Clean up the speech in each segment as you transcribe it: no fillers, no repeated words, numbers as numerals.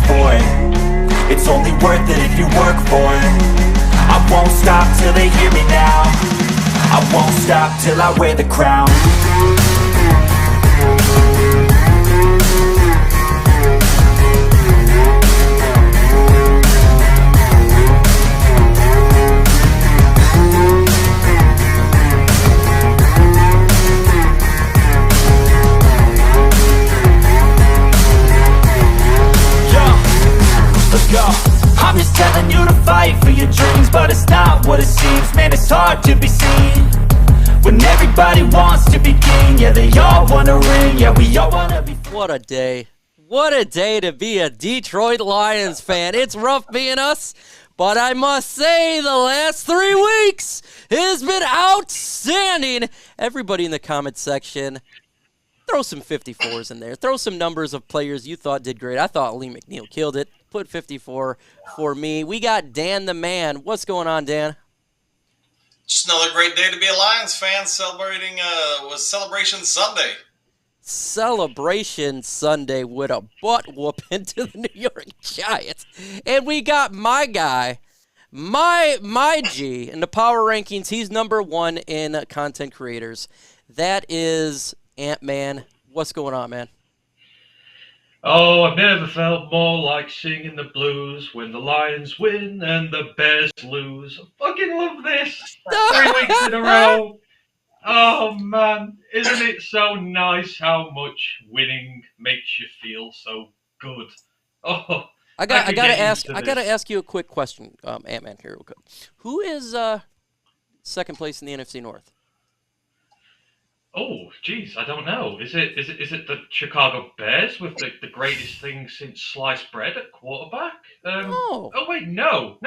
for it. It's only worth it if you work for it. I won't stop till they hear me now. I won't stop till I wear the crown. I'm just telling you to fight for your dreams, but it's not what it seems. Man, it's hard to be seen when everybody wants to be king. Yeah, they all want a ring. Yeah, we all want to be. What a day. What a day to be a Detroit Lions fan. It's rough being us, but I must say the last 3 weeks has been outstanding. Everybody in the comment section, throw some 54s in there. Throw some numbers of players you thought did great. I thought Lee McNeil killed it. Put 54 for me. We got Dan the Man. What's going on, Dan? Just another great day to be a Lions fan, celebrating was Celebration Sunday. Celebration Sunday with a butt whooping to the New York Giants. And we got my guy, my G, in the power rankings. He's number 1 in content creators. That is Ant-Man. What's going on, man? Oh, I've never felt more like singing the blues when the Lions win and the Bears lose. I fucking love this. 3 weeks in a row. Oh, man. Isn't it so nice how much winning makes you feel so good? Oh, I gotta ask you a quick question, Ant-Man, here real quick. Who is second place in the NFC North? Oh, geez, I don't know. Is it the Chicago Bears with the greatest thing since sliced bread at quarterback? Oh wait, no.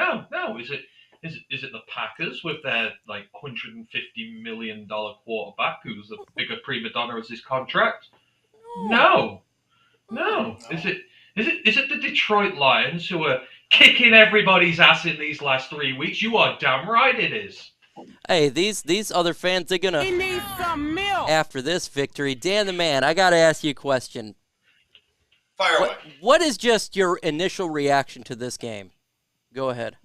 Is it the Packers with their like $150 million quarterback who's a bigger prima donna as his contract? No. Is it the Detroit Lions who are kicking everybody's ass in these last 3 weeks? You are damn right it is. Hey, these other fans, they're gonna. He needs some milk. After this victory, Dan the Man, I gotta ask you a question. Fire away. What is just your initial reaction to this game? Go ahead.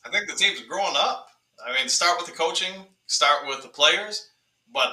I think the team's growing up. I mean, start with the coaching, start with the players. But,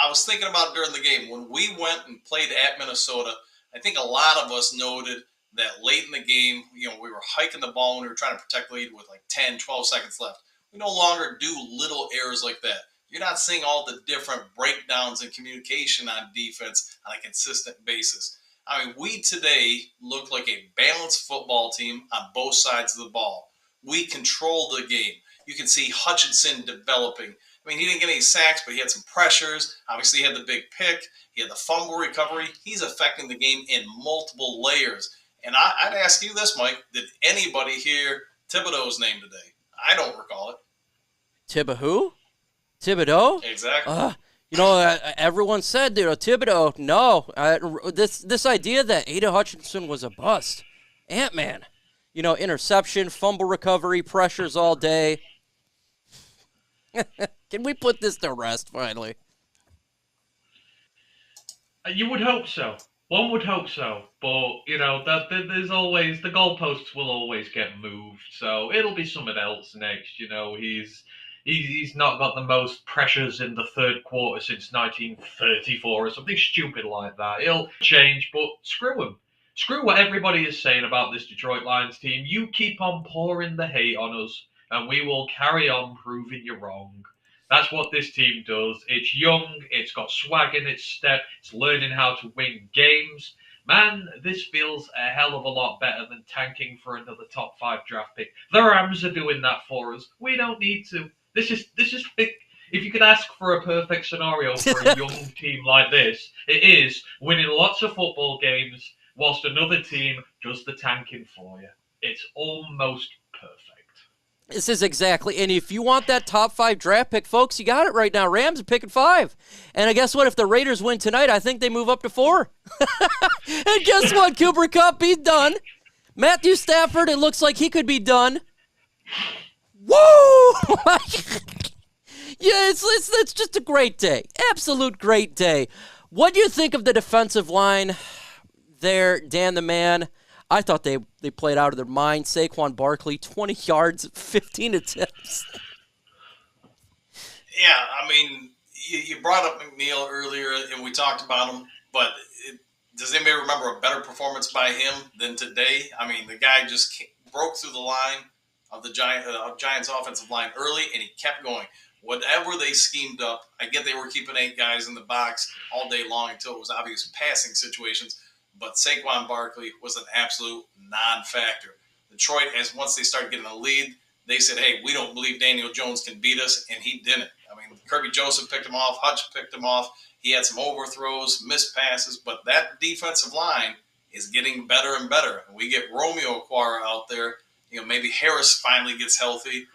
I was thinking about during the game, when we went and played at Minnesota, I think a lot of us noted that late in the game, we were hiking the ball and we were trying to protect the lead with like 10, 12 seconds left. We no longer do little errors like that. You're not seeing all the different breakdowns in communication on defense on a consistent basis. I mean, we today look like a balanced football team on both sides of the ball. We control the game. You can see Hockinson developing. I mean, he didn't get any sacks, but he had some pressures. Obviously, he had the big pick. He had the fumble recovery. He's affecting the game in multiple layers. And I'd ask you this, Mike. Did anybody hear Thibodeau's name today? I don't recall it. Thibodeau? Thibodeau? Exactly. Everyone said, Thibodeau. No, this idea that Aiden Hutchinson was a bust. Ant-Man. Interception, fumble recovery, pressures all day. Can we put this to rest finally? You would hope so. One would hope so, but there's always the goalposts will always get moved, so it'll be something else next. He's not got the most pressures in the third quarter since 1934 or something stupid like that. It'll change, but screw him. Screw what everybody is saying about this Detroit Lions team. You keep on pouring the hate on us, and we will carry on proving you wrong. That's what this team does. It's young, it's got swag in its step, it's learning how to win games. Man, this feels a hell of a lot better than tanking for another top 5 draft pick. The Rams are doing that for us. We don't need to. This is if you could ask for a perfect scenario for a young team like this, it is winning lots of football games whilst another team does the tanking for you. It's almost perfect. This is exactly, and if you want that top 5 draft pick, folks, you got it right now. Rams are picking 5. And guess what? If the Raiders win tonight, I think they move up to 4. And guess what? Cooper Kupp, he's done. Matthew Stafford, it looks like he could be done. Woo! Yeah, it's just a great day. Absolute great day. What do you think of the defensive line there, Dan the Man? I thought they played out of their mind. Saquon Barkley, 20 yards, 15 attempts. Yeah, I mean, you brought up McNeil earlier, and we talked about him, but does anybody remember a better performance by him than today? I mean, the guy just broke through the line of the Giants' offensive line early, and he kept going. Whatever they schemed up, I get they were keeping 8 guys in the box all day long until it was obvious passing situations, but Saquon Barkley was an absolute non-factor. Detroit, once they started getting a lead, they said, hey, we don't believe Daniel Jones can beat us, and he didn't. I mean, Kirby Joseph picked him off. Hutch picked him off. He had some overthrows, missed passes, but that defensive line is getting better and better. And we get Romeo Okwara out there. Maybe Harris finally gets healthy.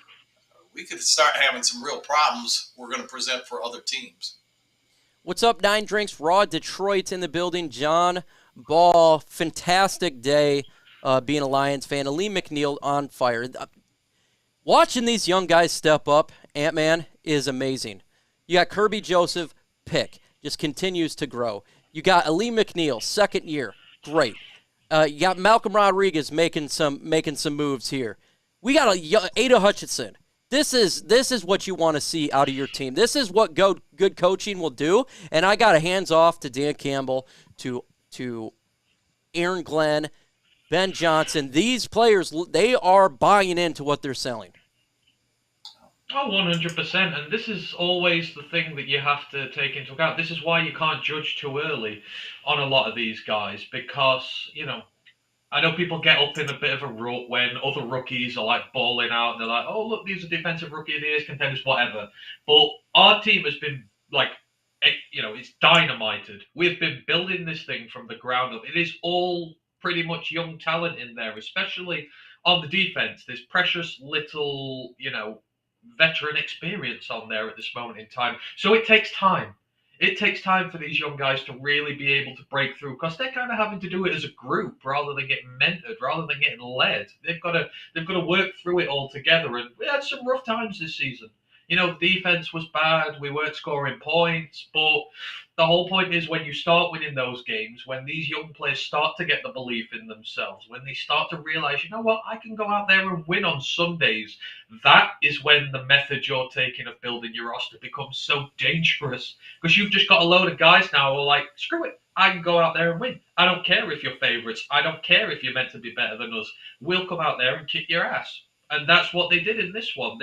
We could start having some real problems we're going to present for other teams. What's up, 9 Drinks? Raw Detroit in the building. John Ball, fantastic day being a Lions fan. Ali McNeil on fire. Watching these young guys step up, Ant-Man, is amazing. You got Kirby Joseph, pick, just continues to grow. You got Ali McNeil, second year, great. You got Malcolm Rodriguez making some moves here. We got Ada Hutchinson. This is what you want to see out of your team. This is what good coaching will do. And I got a hands off to Dan Campbell, to Aaron Glenn, Ben Johnson. These players, they are buying into what they're selling. Oh, 100%. And this is always the thing that you have to take into account. This is why you can't judge too early on a lot of these guys because, I know people get up in a bit of a rut when other rookies are like balling out and they're like, oh, look, these are defensive rookie of the year contenders, whatever. But our team has been it's dynamited. We've been building this thing from the ground up. It is all pretty much young talent in there, especially on the defense. There's precious little, veteran experience on there at this moment in time. So it takes time. It takes time for these young guys to really be able to break through because they're kind of having to do it as a group rather than getting mentored, rather than getting led. They've got to work through it all together. And we had some rough times this season. The defense was bad. We weren't scoring points. But the whole point is when you start winning those games, when these young players start to get the belief in themselves, when they start to realize, you know what, I can go out there and win on Sundays, that is when the method you're taking of building your roster becomes so dangerous. Because you've just got a load of guys now who are like, screw it, I can go out there and win. I don't care if you're favorites. I don't care if you're meant to be better than us. We'll come out there and kick your ass. And that's what they did in this one.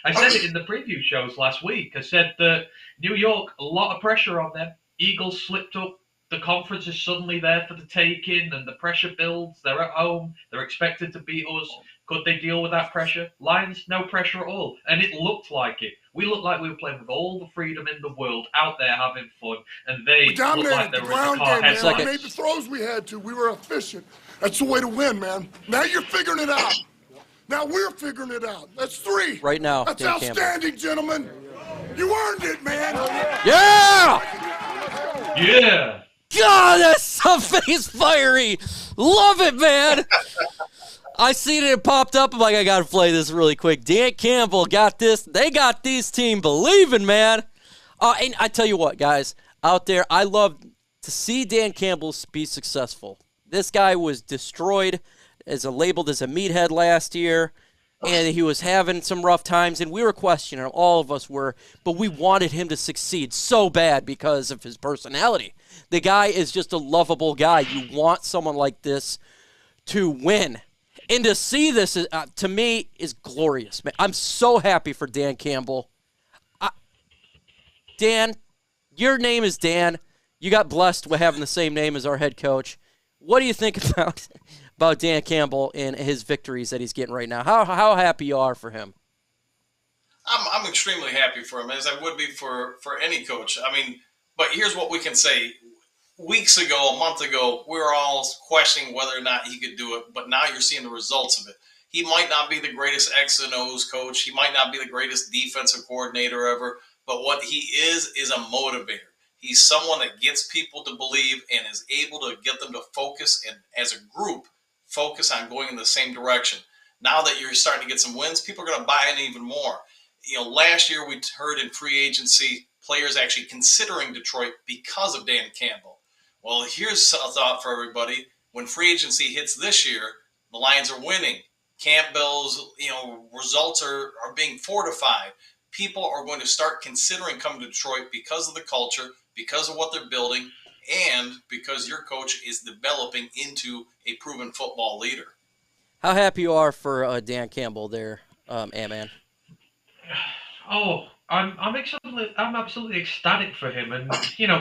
I said it in the preview shows last week. I said that New York, a lot of pressure on them. Eagles slipped up. The conference is suddenly there for the taking, and the pressure builds. They're at home. They're expected to beat us. Could they deal with that pressure? Lions, no pressure at all. And it looked like it. We looked like we were playing with all the freedom in the world, out there having fun, and they looked like they were in the car head. We made the throws we had to. We were efficient. That's the way to win, man. Now you're figuring it out. Now we're figuring it out. That's 3. Right now, that's Dan outstanding, Campbell. Gentlemen. You earned it, man. Yeah! Yeah! God, that something's fiery. Love it, man. I seen it popped up. I'm like, I got to play this really quick. Dan Campbell got this. They got this team believing, man. And I tell you what, guys, out there, I love to see Dan Campbell be successful. This guy was destroyed labeled as a meathead last year, and he was having some rough times, and we were questioning him. All of us were, but we wanted him to succeed so bad because of his personality. The guy is just a lovable guy. You want someone like this to win. And to see this, to me, is glorious, man. I'm so happy for Dan Campbell. Dan, your name is Dan. You got blessed with having the same name as our head coach. What do you think about Dan Campbell and his victories that he's getting right now? How happy you are for him? I'm extremely happy for him, as I would be for any coach. I mean, but here's what we can say. Weeks ago, a month ago, we were all questioning whether or not he could do it, but now you're seeing the results of it. He might not be the greatest X and O's coach. He might not be the greatest defensive coordinator ever, but what he is a motivator. He's someone that gets people to believe and is able to get them to focus and, as a group, focus on going in the same direction. Now that you're starting to get some wins, people are going to buy in even more. Last year we heard in free agency players actually considering Detroit because of Dan Campbell. Well, here's a thought for everybody. when free agency hits this year, the Lions are winning. Campbell's, results are being fortified. People are going to start considering coming to Detroit because of the culture, because of what they're building, and because your coach is developing into a proven football leader. How happy you are for Dan Campbell there, Ant-Man? Oh, I'm absolutely ecstatic for him. And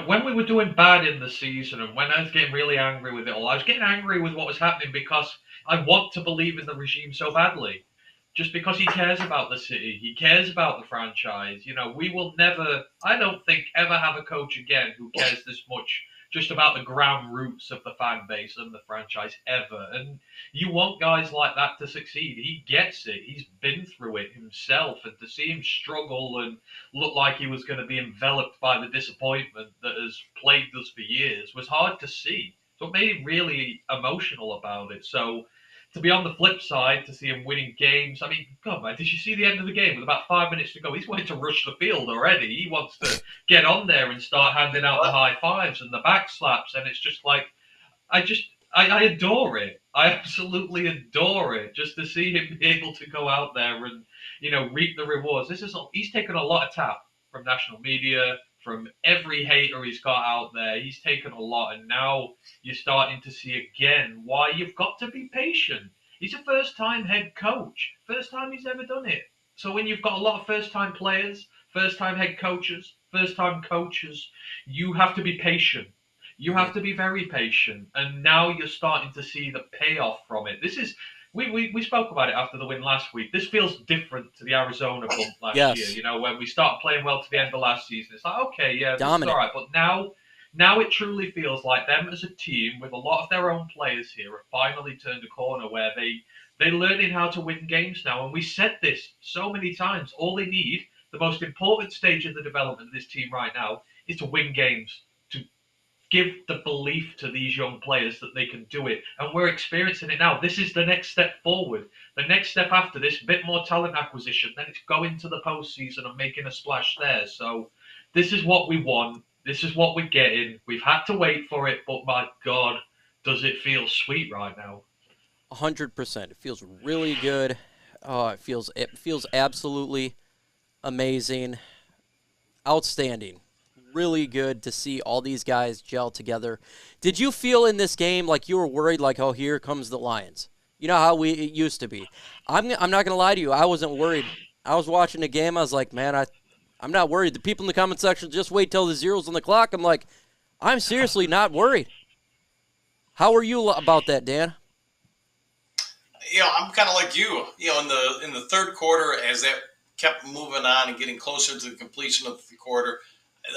when we were doing bad in the season, and when I was getting really angry with it all, I was getting angry with what was happening because I want to believe in the regime so badly. Just because he cares about the city, he cares about the franchise. We will never, I don't think, ever have a coach again who cares this much just about the ground roots of the fan base and the franchise ever. And you want guys like that to succeed. He gets it. He's been through it himself. And to see him struggle and look like he was going to be enveloped by the disappointment that has plagued us for years was hard to see. So it made him really emotional about it. So to be on the flip side, to see him winning games, I mean, God, man, did you see the end of the game with about 5 minutes to go? He's wanting to rush the field already. He wants to get on there and start handing out the high fives and the back slaps. And it's just like, I adore it. I absolutely adore it. Just to see him be able to go out there and, reap the rewards. He's taken a lot of tap from national media, from every hater he's got out there. He's taken a lot, and now you're starting to see again why you've got to be patient. He's a first-time head coach. First time he's ever done it. So when you've got a lot of first-time players, first-time head coaches, first-time coaches, you have to be patient. You have to be very patient. And now you're starting to see the payoff from it. This is... We spoke about it after the win last week. This feels different to the Arizona bump last year. When we started playing well to the end of last season, it's like, okay, yeah, this is all right. But now it truly feels like them as a team with a lot of their own players here have finally turned a corner where they're learning how to win games now. And we said this so many times. All they need, the most important stage of the development of this team right now, is to win games, to give the belief to these young players that they can do it. And we're experiencing it now. This is the next step forward. The next step after this, a bit more talent acquisition. Then it's going to the postseason and making a splash there. So this is what we want. This is what we're getting. We've had to wait for it, but my God, does it feel sweet right now. 100%. It feels really good. Oh, it feels absolutely amazing. Outstanding. Really good to see all these guys gel together. Did you feel in this game like you were worried, like, oh, here comes the Lions? You know how it used to be. I'm not going to lie to you. I wasn't worried. I was watching the game. I was like, man, I'm not worried. The people in the comment section just wait till the zeros on the clock. I'm like, I'm seriously not worried. How are you about that, Dan? I'm kind of like you. In the third quarter, as that kept moving on and getting closer to the completion of the quarter,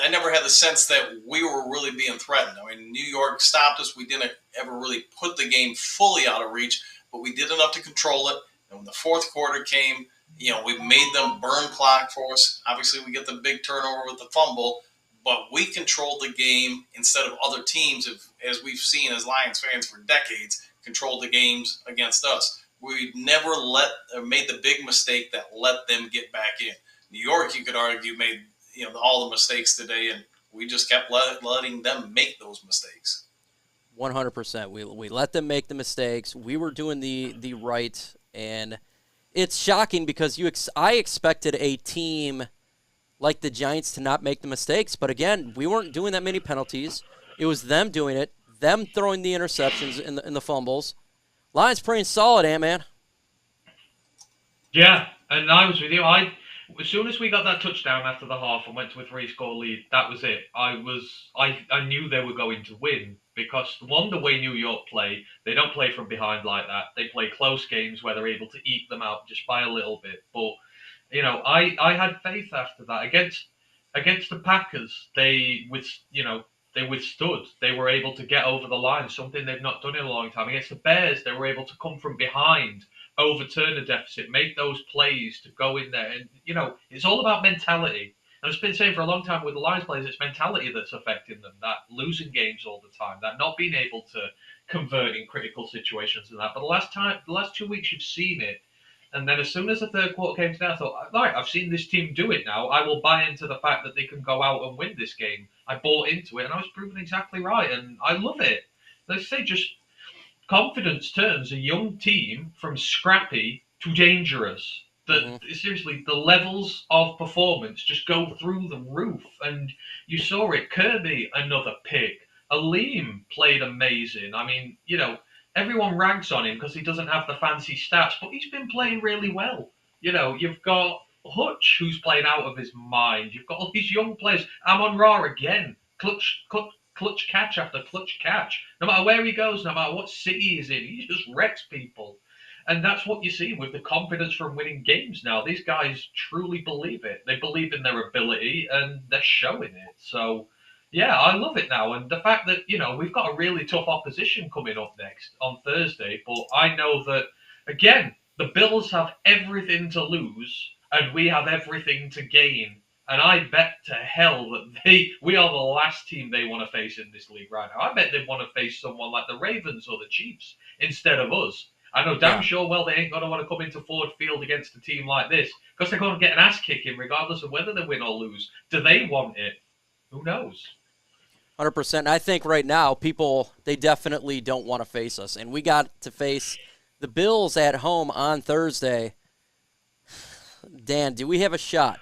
I never had the sense that we were really being threatened. I mean, New York stopped us. We didn't ever really put the game fully out of reach, but we did enough to control it. And when the fourth quarter came, we made them burn clock for us. Obviously, we get the big turnover with the fumble, but we controlled the game instead of other teams, as we've seen as Lions fans for decades, controlled the games against us. We never made the big mistake that let them get back in. New York, you could argue, made all the mistakes today, and we just kept letting them make those mistakes. 100%. We let them make the mistakes. We were doing the right, and it's shocking because I expected a team like the Giants to not make the mistakes, but again, we weren't doing that many penalties. It was them doing it, them throwing the interceptions in the fumbles. Lions playing solid, man. Yeah, and I was with you. As soon as we got that touchdown after the half and went to a 3-score lead, that was it. I knew they were going to win because, one, the way New York play, they don't play from behind like that. They play close games where they're able to eke them out just by a little bit. But, I had faith after that. Against the Packers, they withstood. They were able to get over the line, something they've not done in a long time. Against the Bears, they were able to come from behind, overturn the deficit, make those plays to go in there. And, it's all about mentality. And I've been saying for a long time with the Lions players, it's mentality that's affecting them, that losing games all the time, that not being able to convert in critical situations and that. But the last 2 weeks, you've seen it. And then as soon as the third quarter came down, I thought, all right, I've seen this team do it now. I will buy into the fact that they can go out and win this game. I bought into it, and I was proven exactly right, and I love it. Let's say just confidence turns a young team from scrappy to dangerous. Seriously, the levels of performance just go through the roof, and you saw it. Kirby, another pick. Aleem played amazing. I mean, everyone ranks on him because he doesn't have the fancy stats, but he's been playing really well. You've got Hutch, who's playing out of his mind. You've got all these young players. Amon-Ra again, clutch catch after clutch catch. No matter where he goes, no matter what city he's in, he just wrecks people. And that's what you see with the confidence from winning games now. These guys truly believe it. They believe in their ability, and they're showing it. So, yeah, I love it now. And the fact that, we've got a really tough opposition coming up next on Thursday. But I know that, again, the Bills have everything to lose, and we have everything to gain. And I bet to hell that we are the last team they want to face in this league right now. I bet they want to face someone like the Ravens or the Chiefs instead of us. I know damn sure well they ain't going to want to come into Ford Field against a team like this because they're going to get an ass kicking regardless of whether they win or lose. Do they want it? Who knows? 100%. I think right now people, they definitely don't want to face us. And we got to face the Bills at home on Thursday. Dan, do we have a shot?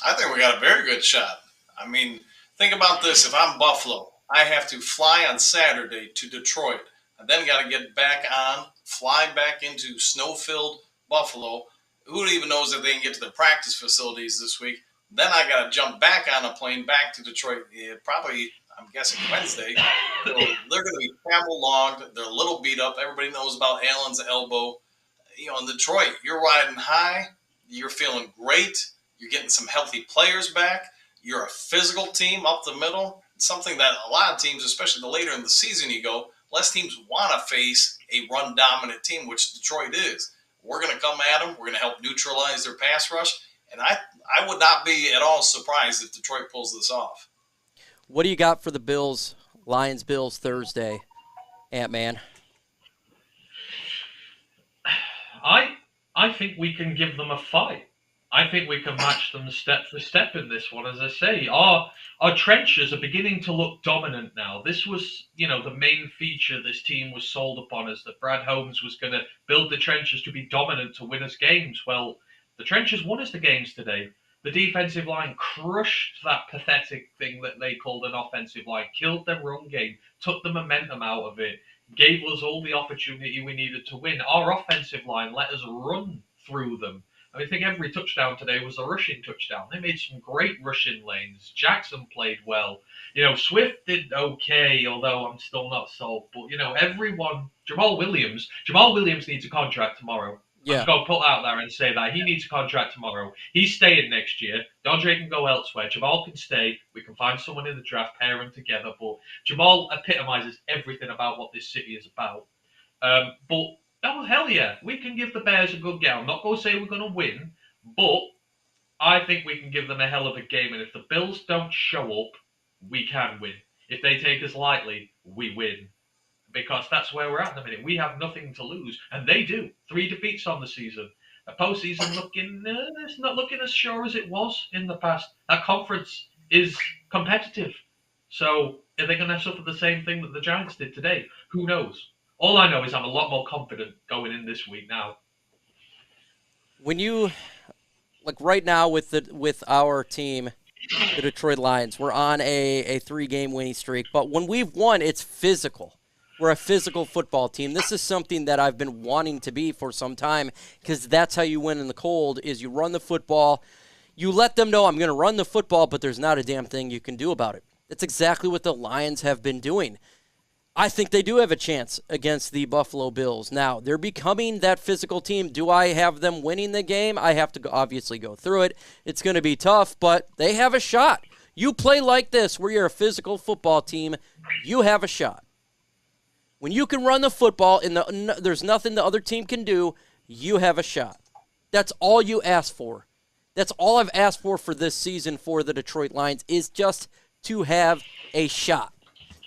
I think we got a very good shot. I mean, think about this. If I'm Buffalo, I have to fly on Saturday to Detroit. I then got to get back on, fly back into snow-filled Buffalo. Who even knows if they can get to the practice facilities this week? Then I got to jump back on a plane back to Detroit, probably, I'm guessing, Wednesday. So they're going to be travel-logged. They're a little beat up. Everybody knows about Allen's elbow. In Detroit, you're riding high. You're feeling great. You're getting some healthy players back. You're a physical team up the middle. It's something that a lot of teams, especially the later in the season you go, less teams want to face a run-dominant team, which Detroit is. We're going to come at them. We're going to help neutralize their pass rush. And I would not be at all surprised if Detroit pulls this off. What do you got for the Bills, Lions-Bills Thursday, Ant-Man? I think we can give them a fight. I think we can match them step for step in this one. As I say, our trenches are beginning to look dominant now. This was, the main feature this team was sold upon us, that Brad Holmes was going to build the trenches to be dominant to win us games. Well, the trenches won us the games today. The defensive line crushed that pathetic thing that they called an offensive line, killed their run game, took the momentum out of it, gave us all the opportunity we needed to win. Our offensive line let us run through them. I think every touchdown today was a rushing touchdown. They made some great rushing lanes. Jackson played well. Swift did okay, although I'm still not sold. But, everyone, Jamal Williams needs a contract tomorrow. Yeah. I'm just going to put out there and say that he needs a contract tomorrow. He's staying next year. DeAndre can go elsewhere. Jamal can stay. We can find someone in the draft, pair them together. But Jamal epitomizes everything about what this city is about. But hell yeah, we can give the Bears a good game. I'm not going to say we're going to win, but I think we can give them a hell of a game. And if the Bills don't show up, we can win. If they take us lightly, we win. Because that's where we're at in the minute. We have nothing to lose, and they do. 3 defeats on the season. A postseason it's not looking as sure as it was in the past. That conference is competitive. So are they going to suffer the same thing that the Giants did today? Who knows? All I know is I'm a lot more confident going in this week now. When you, right now with our team, the Detroit Lions, we're on a 3-game winning streak. But when we've won, it's physical. We're a physical football team. This is something that I've been wanting to be for some time because that's how you win in the cold is you run the football. You let them know I'm going to run the football, but there's not a damn thing you can do about it. That's exactly what the Lions have been doing. I think they do have a chance against the Buffalo Bills. Now, they're becoming that physical team. Do I have them winning the game? I have to obviously go through it. It's going to be tough, but they have a shot. You play like this where you're a physical football team, you have a shot. When you can run the football and there's nothing the other team can do, you have a shot. That's all you ask for. That's all I've asked for this season for the Detroit Lions is just to have a shot,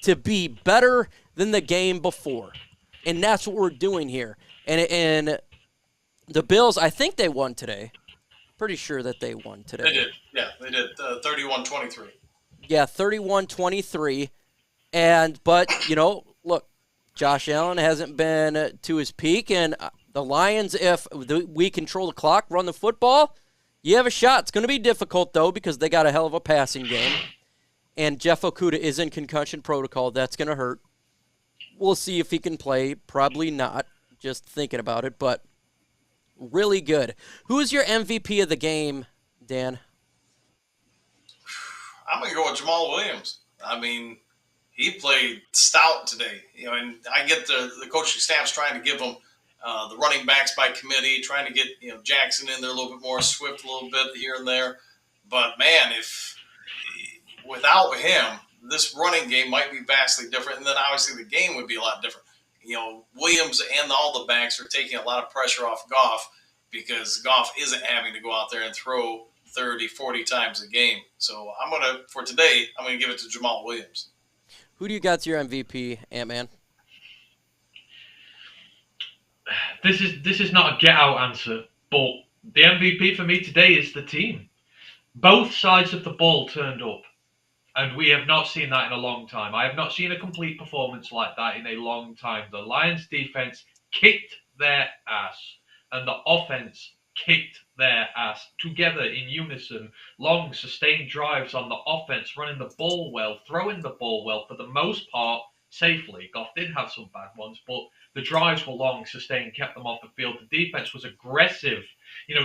to be better than the game before. And that's what we're doing here. And the Bills, I think they won today. Pretty sure that they won today. They did. Yeah, they did. 31-23. Yeah, 31-23. But, look, Josh Allen hasn't been to his peak, and the Lions, if we control the clock, run the football, you have a shot. It's going to be difficult, though, because they got a hell of a passing game, and Jeff Okudah is in concussion protocol. That's going to hurt. We'll see if he can play. Probably not, just thinking about it, but really good. Who is your MVP of the game, Dan? I'm going to go with Jamal Williams. I mean, he played stout today. And I get the coaching staff's trying to give him the running backs by committee, trying to get Jackson in there a little bit more, Swift a little bit here and there. But man, if without him, this running game might be vastly different, and then obviously the game would be a lot different. Williams and all the backs are taking a lot of pressure off Goff because Goff isn't having to go out there and throw 30, 40 times a game. So for today, I'm going to give it to Jamal Williams. Who do you got to your MVP, Ant-Man? This is not a get-out answer, but the MVP for me today is the team. Both sides of the ball turned up, and we have not seen that in a long time. I have not seen a complete performance like that in a long time. The Lions defense kicked their ass, and the offense kicked their ass together in unison. Long, sustained drives on the offense, running the ball well, throwing the ball well, for the most part, safely. Goff did have some bad ones, but the drives were long, sustained, kept them off the field. The defense was aggressive.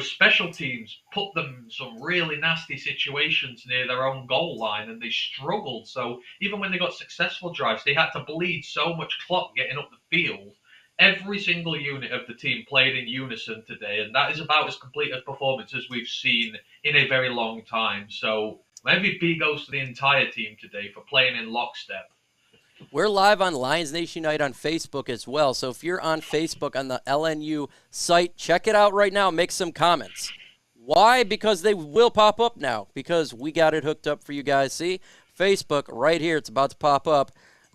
Special teams put them in some really nasty situations near their own goal line, and they struggled. So even when they got successful drives, they had to bleed so much clock getting up the field. Every single unit of the team played in unison today, and that is about as complete a performance as we've seen in a very long time. So my MVP goes to the entire team today for playing in lockstep. We're live on Lions Nation Night on Facebook as well. So if you're on Facebook on the LNU site, check it out right now. Make some comments. Why? Because they will pop up now. Because we got it hooked up for you guys. See? Facebook right here. It's about to pop up.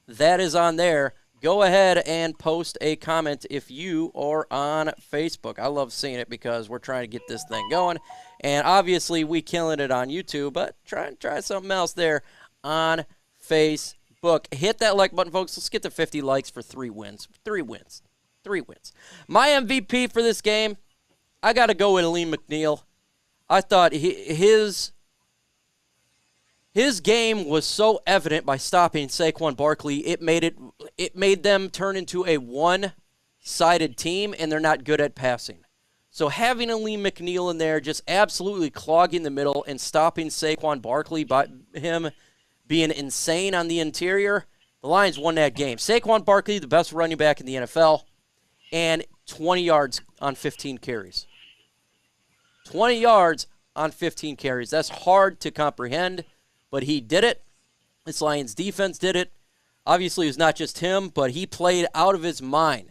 That is on there. Go ahead and post a comment if you are on Facebook. I love seeing it because we're trying to get this thing going. And obviously, we killing it on YouTube, but try something else there on Facebook. Hit that like button, folks. Let's get to 50 likes for 3 wins. 3 wins. 3 wins. My MVP for this game, I got to go with Aleem McNeil. I thought his game was so evident by stopping Saquon Barkley. It made them turn into a one-sided team, and they're not good at passing. So having Aleem McNeil in there, just absolutely clogging the middle and stopping Saquon Barkley by him being insane on the interior, the Lions won that game. Saquon Barkley, the best running back in the NFL, and 20 yards on 15 carries. 20 yards on 15 carries. That's hard to comprehend, but he did it. This Lions defense did it. Obviously, it was not just him, but he played out of his mind.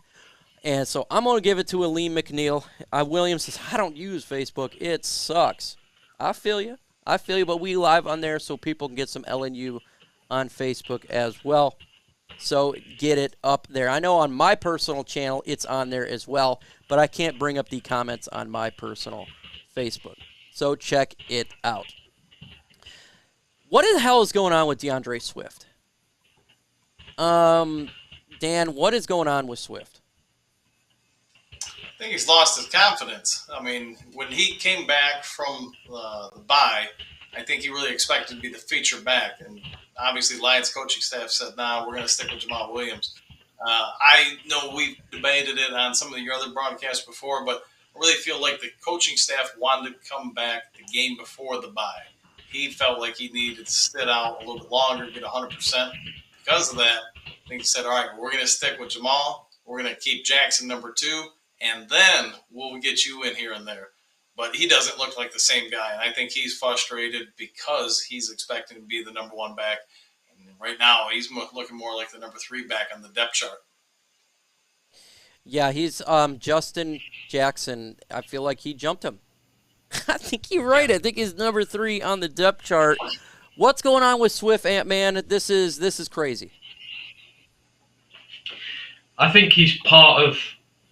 And so I'm going to give it to Aleem McNeil. Williams says, I don't use Facebook. It sucks. I feel you. But we live on there so people can get some LNU on Facebook as well. So get it up there. I know on my personal channel it's on there as well, but I can't bring up the comments on my personal Facebook. So check it out. What the hell is going on with DeAndre Swift? Dan, what is going on with Swift? I think he's lost his confidence. I mean, when he came back from the bye, I think he really expected to be the feature back. And obviously, Lions coaching staff said, nah, we're going to stick with Jamal Williams. I know we've debated it on some of your other broadcasts before, but I really feel like the coaching staff wanted to come back the game before the bye. He felt like he needed to sit out a little bit longer, get 100%. Because of that, I think he said, all right, we're going to stick with Jamal. We're going to keep Jackson number 2. And then we'll get you in here and there. But he doesn't look like the same guy. And I think he's frustrated because he's expecting to be the number 1 back. And right now, he's looking more like the number 3 back on the depth chart. Yeah, he's Justin Jackson. I feel like he jumped him. I think you're right. I think he's number 3 on the depth chart. What's going on with Swift, Ant-Man? This is crazy. I think he's part of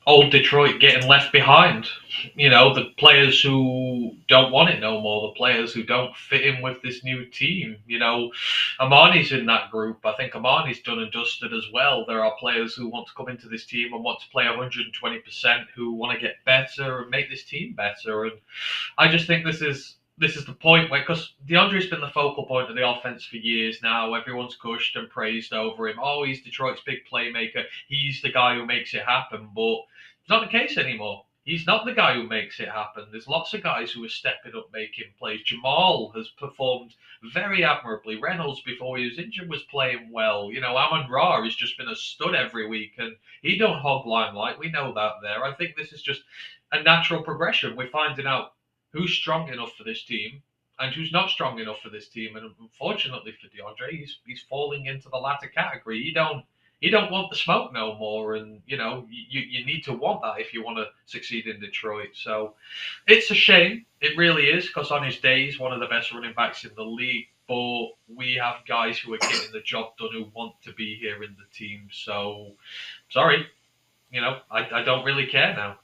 old Detroit getting left behind. The players who don't want it no more, the players who don't fit in with this new team. Amani's in that group. I think Amani's done and dusted as well. There are players who want to come into this team and want to play 120%, who want to get better and make this team better. And I just think this is the point where, because DeAndre's been the focal point of the offense for years now. Everyone's gushed and praised over him. Oh, he's Detroit's big playmaker. He's the guy who makes it happen. But it's not the case anymore. He's not the guy who makes it happen. There's lots of guys who are stepping up, making plays. Jamal has performed very admirably. Reynolds, before he was injured, was playing well. Amon-Ra has just been a stud every week, and he don't hog limelight. We know that there. I think this is just a natural progression. We're finding out who's strong enough for this team and who's not strong enough for this team. And unfortunately for DeAndre, he's falling into the latter category. He don't want the smoke no more, and you need to want that if you want to succeed in Detroit. So it's a shame. It really is, because on his day he's one of the best running backs in the league. But we have guys who are getting the job done, who want to be here in the team. So sorry, I don't really care now.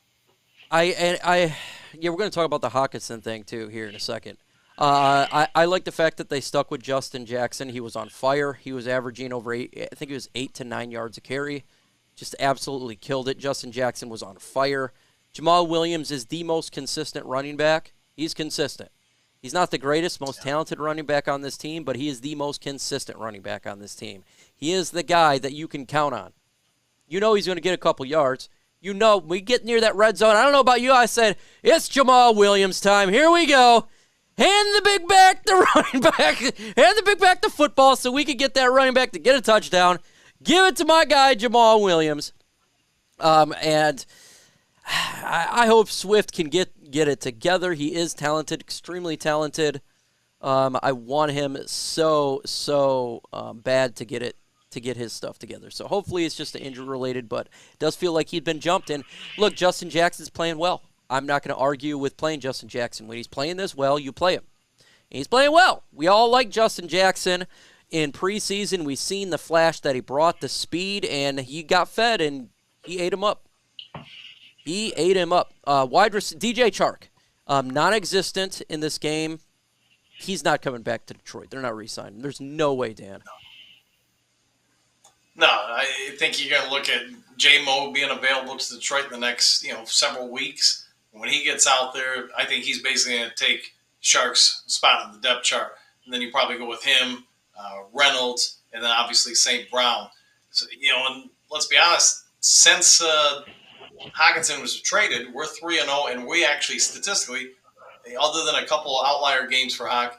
Yeah, we're going to talk about the Hockinson thing too here in a second. I like the fact that they stuck with Justin Jackson. He was on fire. He was averaging over 8 to 9 yards a carry. Just absolutely killed it. Justin Jackson was on fire. Jamal Williams is the most consistent running back. He's consistent. He's not the greatest, most talented running back on this team, but he is the most consistent running back on this team. He is the guy that you can count on. He's going to get a couple yards. We get near that red zone. I don't know about you. I said, it's Jamal Williams time. Here we go. Hand the big back the running back. Hand the big back the football so we can get that running back to get a touchdown. Give it to my guy, Jamal Williams. And I hope Swift can get it together. He is talented, extremely talented. I want him so bad to get his stuff together. So hopefully it's just injury related, but it does feel like he'd been jumped. And look, Justin Jackson's playing well. I'm not going to argue with playing Justin Jackson. When he's playing this well, you play him. And he's playing well. We all like Justin Jackson. In preseason, we've seen the flash that he brought, the speed, and he got fed, and he ate him up. Wide receiver DJ Chark, non-existent in this game. He's not coming back to Detroit. They're not re-signing. There's no way, Dan. No, I think you're going to look at J-Mo being available to Detroit in the next, several weeks. When he gets out there, I think he's basically going to take Shark's spot on the depth chart. And then you probably go with him, Reynolds, and then obviously St. Brown. So, and let's be honest, since Hockinson was traded, we're 3-0, and we actually statistically, other than a couple of outlier games for Hock,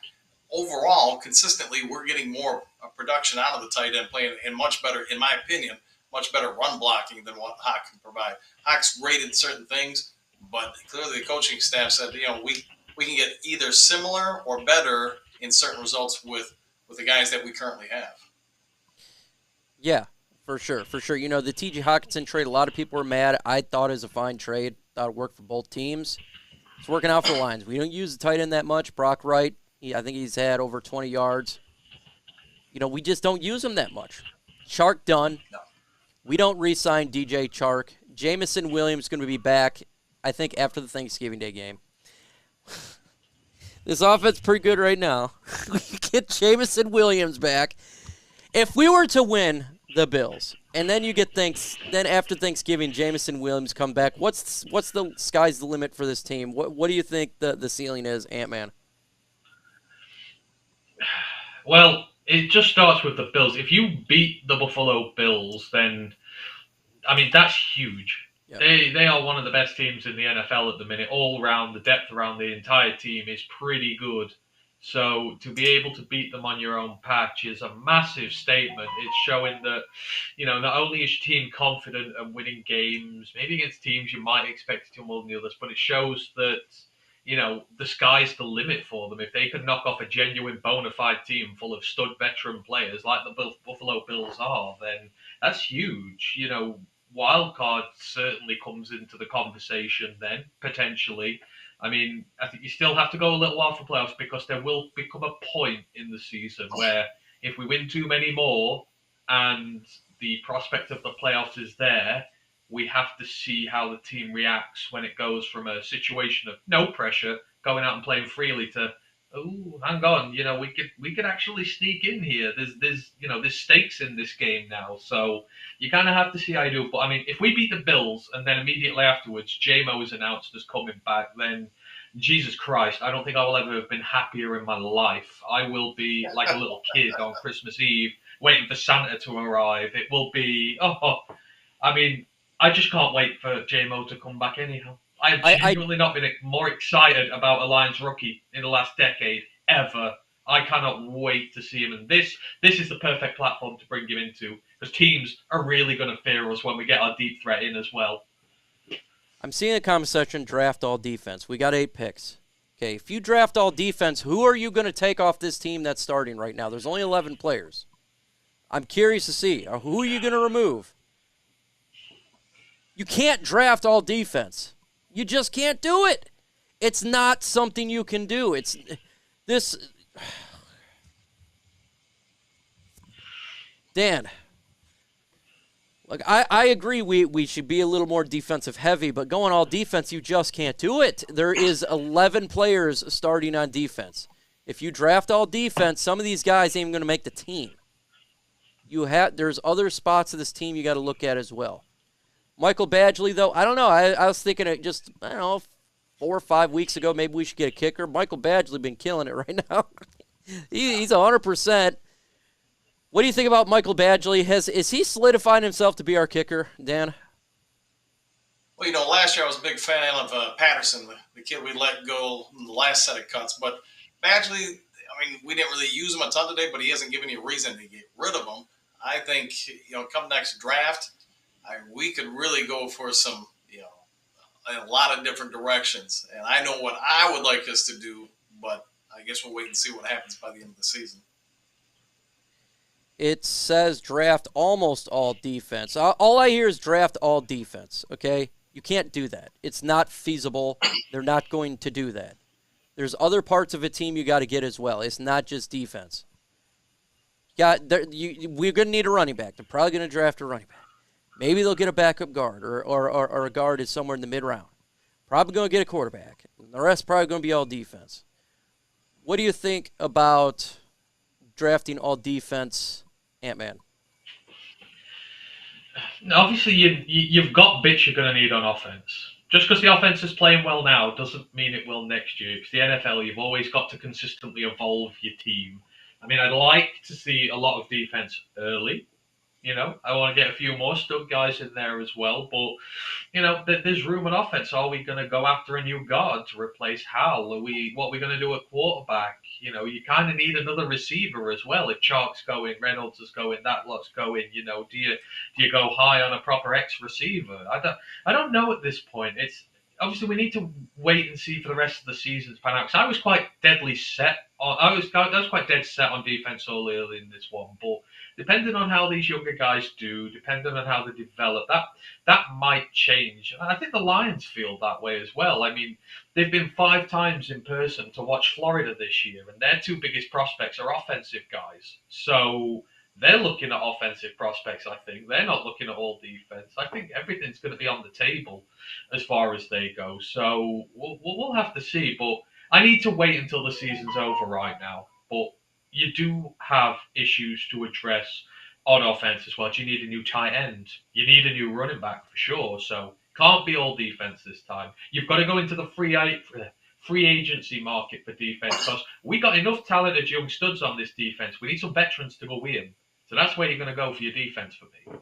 overall, consistently, we're getting more production out of the tight end, playing and much better, in my opinion, much better run blocking than what Hock can provide. Hock's rated certain things, but clearly the coaching staff said, we can get either similar or better in certain results with the guys that we currently have. Yeah, for sure. The T.J. Hockinson trade, a lot of people were mad. I thought it was a fine trade. Thought it worked for both teams. It's working out for the Lions. We don't use the tight end that much. Brock Wright, I think he's had over 20 yards. We just don't use him that much. Chark done. No. We don't re-sign DJ Chark. Jamison Williams is going to be back, I think, after the Thanksgiving Day game. This offense is pretty good right now. We get Jamison Williams back. If we were to win the Bills, and then you get then after Thanksgiving, Jamison Williams come back, what's the sky's the limit for this team? What do you think the ceiling is, Ant-Man? Well, it just starts with the Bills. If you beat the Buffalo Bills, then, that's huge. Yep. They are one of the best teams in the NFL at the minute. All around, the depth around the entire team is pretty good. So to be able to beat them on your own patch is a massive statement. It's showing that, not only is your team confident and winning games, maybe against teams you might expect to more than the others, but it shows that, the sky's the limit for them. If they can knock off a genuine bona fide team full of stud veteran players like the Buffalo Bills are, then that's huge. Wild card certainly comes into the conversation then, potentially. I think you still have to go a little while for playoffs, because there will become a point in the season where if we win too many more and the prospect of the playoffs is there, we have to see how the team reacts when it goes from a situation of no pressure, going out and playing freely, to, oh, hang on, we could actually sneak in here. There's stakes in this game now. So you kind of have to see how you do. But I mean, if we beat the Bills and then immediately afterwards J-Mo is announced as coming back, then Jesus Christ, I don't think I will ever have been happier in my life. I will be like a little kid on Christmas Eve waiting for Santa to arrive. It will be, I mean, I just can't wait for JMO to come back anyhow. I've genuinely not been more excited about a Lions rookie in the last decade, ever. I cannot wait to see him. And this is the perfect platform to bring him into, because teams are really going to fear us when we get our deep threat in as well. I'm seeing the comment section, draft all defense. We got 8 picks. Okay, if you draft all defense, who are you going to take off this team that's starting right now? There's only 11 players. I'm curious to see. Who are you going to remove? You can't draft all defense. You just can't do it. It's not something you can do. It's this. Dan, like I agree we should be a little more defensive heavy, but going all defense, you just can't do it. There is 11 players starting on defense. If you draft all defense, some of these guys ain't even going to make the team. There's other spots of this team you got to look at as well. Michael Badgley, though, I don't know. I was thinking it just, 4 or 5 weeks ago, maybe we should get a kicker. Michael Badgley been killing it right now. He's 100%. What do you think about Michael Badgley? Is he solidifying himself to be our kicker, Dan? Well, last year I was a big fan of Patterson, the kid we let go in the last set of cuts. But Badgley, we didn't really use him a ton today, but he hasn't given you a reason to get rid of him. I think, come next draft, we could really go for some, a lot of different directions. And I know what I would like us to do, but I guess we'll wait and see what happens by the end of the season. It says draft almost all defense. All I hear is draft all defense, okay? You can't do that. It's not feasible. They're not going to do that. There's other parts of a team you got to get as well. It's not just defense. We're going to need a running back. They're probably going to draft a running back. Maybe they'll get a backup guard or a guard is somewhere in the mid-round. Probably going to get a quarterback. And the rest probably going to be all defense. What do you think about drafting all defense, Ant-Man? Obviously, you've got bits you're going to need on offense. Just because the offense is playing well now doesn't mean it will next year. Because the NFL, you've always got to consistently evolve your team. I'd like to see a lot of defense early. I want to get a few more stud guys in there as well. But, there's room on offense. Are we going to go after a new guard to replace Hal? What are we going to do at quarterback? You kind of need another receiver as well. If Chark's going, Reynolds is going, that lot's going. Do you go high on a proper X receiver? I don't know at this point. It's obviously we need to wait and see for the rest of the season to pan out. Because I was quite deadly set on. I was quite dead set on defense early in this one, but depending on how these younger guys do, depending on how they develop, that might change. I think the Lions feel that way as well. They've been 5 times in person to watch Florida this year, and their 2 biggest prospects are offensive guys. So they're looking at offensive prospects, I think. They're not looking at all defense. I think everything's going to be on the table as far as they go. So we'll have to see, but I need to wait until the season's over right now. But you do have issues to address on offense as well. You need a new tight end. You need a new running back for sure. So can't be all defense this time. You've got to go into the free agency market for defense because we got enough talented young studs on this defense. We need some veterans to go with him. So that's where you're going to go for your defense for me.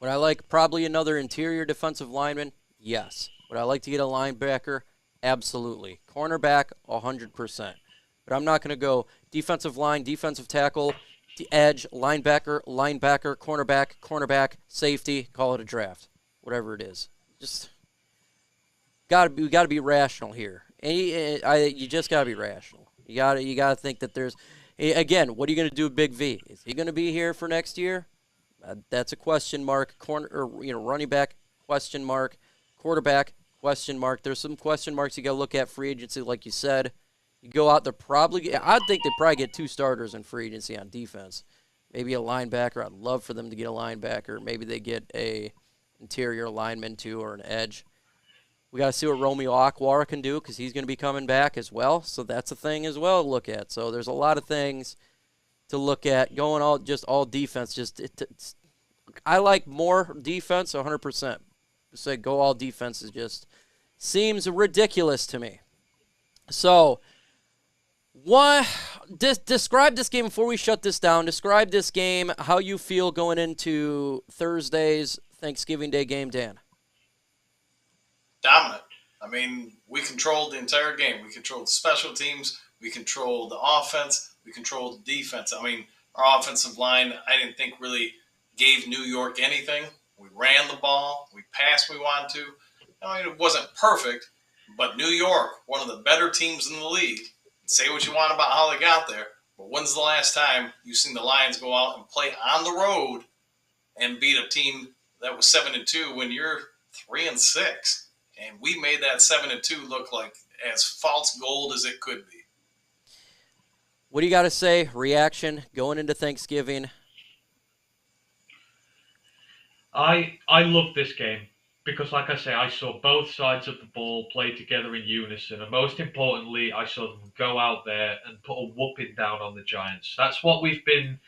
Would I like probably another interior defensive lineman? Yes. Would I like to get a linebacker? Absolutely. Cornerback, 100%. But I'm not going to go defensive line, defensive tackle, edge, linebacker, cornerback, safety, call it a draft. Whatever it is. Just we got to be rational here. And you just got to be rational. You got to think that there's again, what are you going to do with Big V? Is he going to be here for next year? That's a question mark. Running back, question mark. Quarterback, question mark. There's some question marks you got to look at free agency, like you said. You go out there I think they probably get 2 starters in free agency on defense. Maybe a linebacker. I'd love for them to get a linebacker. Maybe they get a interior lineman too, or an edge. We got to see what Romeo Okwara can do because he's going to be coming back as well. So that's a thing as well to look at. So there's a lot of things to look at. Going all defense. I like more defense 100%. Say go all defense is just seems ridiculous to me. So describe this game before we shut this down. Describe this game, how you feel going into Thursday's Thanksgiving Day game, Dan. Dominant. I mean, we controlled the entire game. We controlled the special teams. We controlled the offense. We controlled the defense. I mean, our offensive line, I didn't think really gave New York anything. We ran the ball. We passed we wanted to. I mean, it wasn't perfect, but New York, one of the better teams in the league. Say what you want about how they got there, but when's the last time you've seen the Lions go out and play on the road and beat a team that was 7-2 when you're 3-6? And we made that 7-2 look like as false gold as it could be. What do you got to say? Reaction going into Thanksgiving? I love this game because, like I say, I saw both sides of the ball play together in unison, and most importantly, I saw them go out there and put a whooping down on the Giants. That's what we've been,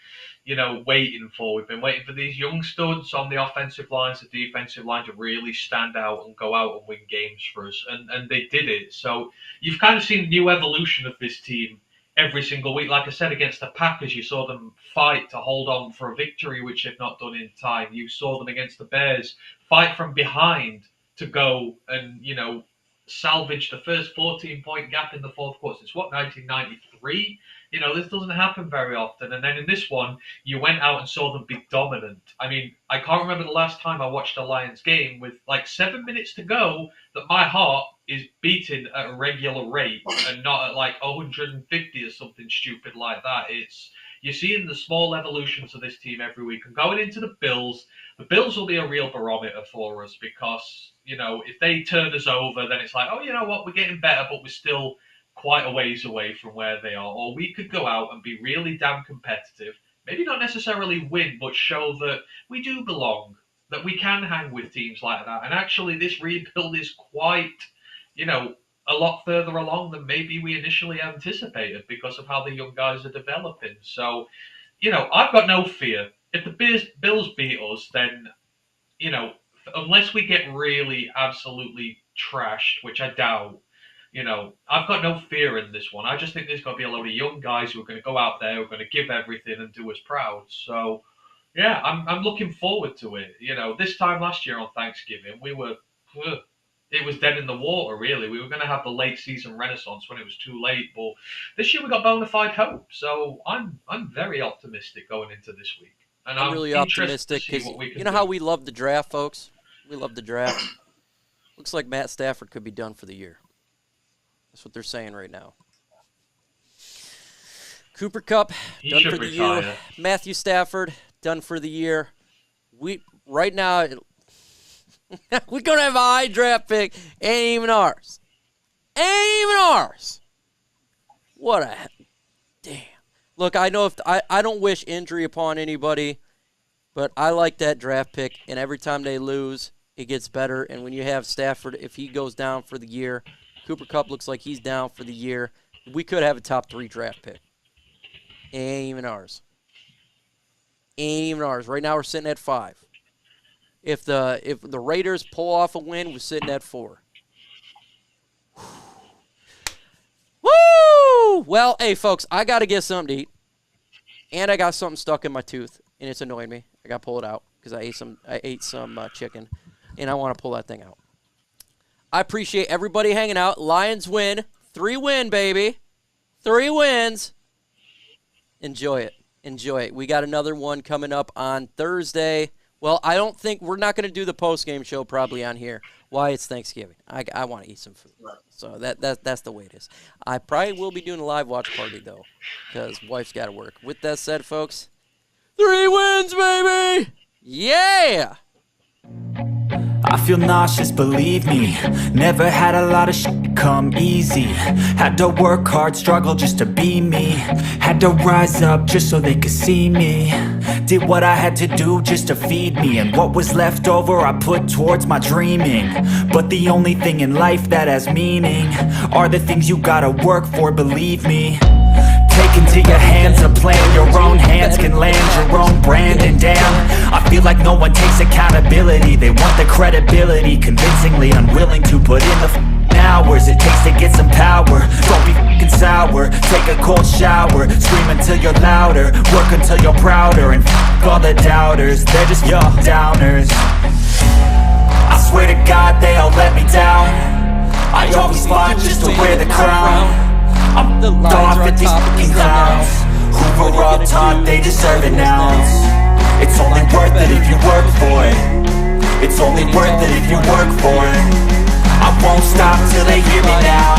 waiting for. We've been waiting for these young studs on the offensive lines, the defensive line to really stand out and go out and win games for us, and they did it. So you've kind of seen the new evolution of this team every single week. Like I said, against the Packers, you saw them fight to hold on for a victory, which they've not done in time. You saw them against the Bears fight from behind to go and, salvage the first 14-point gap in the fourth quarter. It's 1993? This doesn't happen very often. And then in this one, you went out and saw them be dominant. I mean, I can't remember the last time I watched a Lions game with like 7 minutes to go that my heart is beating at a regular rate and not at like 150 or something stupid like that. You're seeing the small evolutions of this team every week. And going into the Bills will be a real barometer for us because, if they turn us over, then it's like, oh, you know what, we're getting better, but we're still quite a ways away from where they are. Or we could go out and be really damn competitive, maybe not necessarily win, but show that we do belong, that we can hang with teams like that. And actually, this rebuild is quite, a lot further along than maybe we initially anticipated because of how the young guys are developing. So, I've got no fear. If the Bills beat us, then, unless we get really absolutely trashed, which I doubt, I've got no fear in this one. I just think there's going to be a load of young guys who are going to go out there, who are going to give everything and do us proud. So, yeah, I'm looking forward to it. This time last year on Thanksgiving, it was dead in the water, really. We were going to have the late season renaissance when it was too late, but this year we got bona fide hope. So I'm very optimistic going into this week. And I'm really optimistic because how we love the draft, folks? We love the draft. Looks like Matt Stafford could be done for the year. That's what they're saying right now. Cooper Kupp, done for the year. Matthew Stafford, done for the year. Right now, we're going to have a high draft pick. Ain't even ours. What a damn. Look, I know I don't wish injury upon anybody, but I like that draft pick, and every time they lose, it gets better. And when you have Stafford, if he goes down for the year, Cooper Kupp looks like he's down for the year, we could have a top 3 draft pick. Ain't even ours. Right now we're sitting at 5. If the Raiders pull off a win, we're sitting at 4. Woo! Well, hey, folks, I got to get something to eat. And I got something stuck in my tooth, and it's annoying me. I got to pull it out because I ate some chicken, and I want to pull that thing out. I appreciate everybody hanging out. Lions win. 3 win, baby. 3 wins. Enjoy it. We got another one coming up on Thursday. Well, I don't think we're not going to do the post-game show probably on here. Why? It's Thanksgiving. I want to eat some food. So that's the way it is. I probably will be doing a live watch party, though, because wife's got to work. With that said, folks, 3 wins, baby! Yeah! I feel nauseous, believe me. Never had a lot of shit come easy. Had to work hard, struggle just to be me. Had to rise up just so they could see me. Did what I had to do just to feed me, and what was left over I put towards my dreaming. But the only thing in life that has meaning are the things you gotta work for, believe me. Take into your hands a plan, your own hands can land your own brand. And damn, I feel like no one takes accountability. They want the credibility, convincingly unwilling to put in the hours it takes to get some power. Don't be f***ing sour, take a cold shower, scream until you're louder, work until you're prouder, and f*** all the doubters, they're just your downers. I swear to God they all let me down. I always fought just to wear the crown. I'm the off at these f***ing clowns who were all taught they deserve an ounce. It's only worth it if you work for it. It's only worth it if you work for it. I won't stop till they hear me now.